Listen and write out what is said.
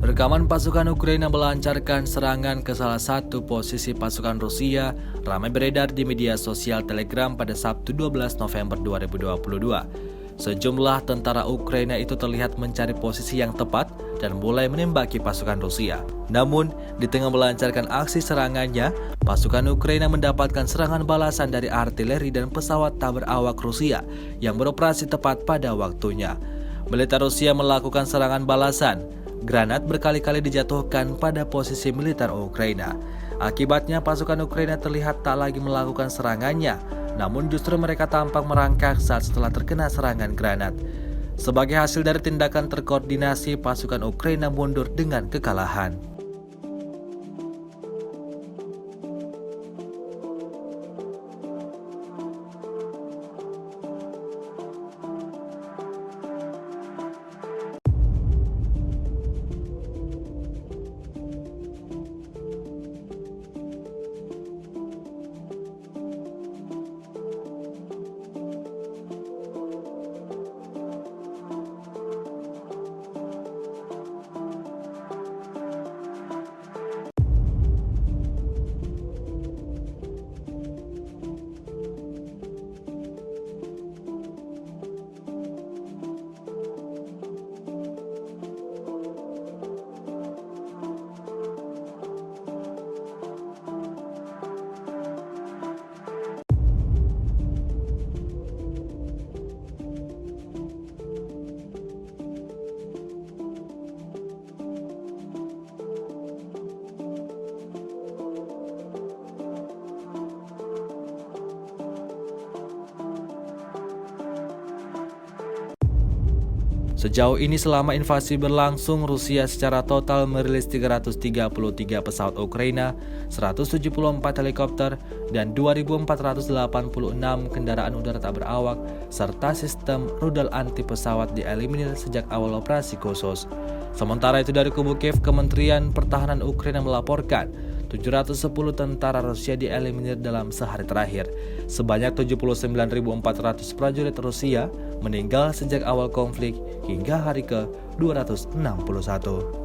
Rekaman pasukan Ukraina melancarkan serangan ke salah satu posisi pasukan Rusia ramai beredar di media sosial Telegram pada Sabtu 12 November 2022. Sejumlah tentara Ukraina itu terlihat mencari posisi yang tepat dan mulai menembaki pasukan Rusia. Namun, di tengah melancarkan aksi serangannya, pasukan Ukraina mendapatkan serangan balasan dari artileri dan pesawat tak berawak Rusia yang beroperasi tepat pada waktunya. Militer Rusia melakukan serangan balasan. Granat berkali-kali dijatuhkan pada posisi militer Ukraina. Akibatnya pasukan Ukraina terlihat tak lagi melakukan serangannya, namun justru mereka tampak merangkak saat setelah terkena serangan granat. Sebagai hasil dari tindakan terkoordinasi, pasukan Ukraina mundur dengan kekalahan. Sejauh ini selama invasi berlangsung, Rusia secara total merilis 333 pesawat Ukraina, 174 helikopter, dan 2.486 kendaraan udara tak berawak, serta sistem rudal anti pesawat dieliminir sejak awal operasi khusus. Sementara itu dari kubu Kiev, Kementerian Pertahanan Ukraina melaporkan 710 tentara Rusia dieliminir dalam sehari terakhir. Sebanyak 79.400 prajurit Rusia meninggal sejak awal konflik hingga hari ke-261.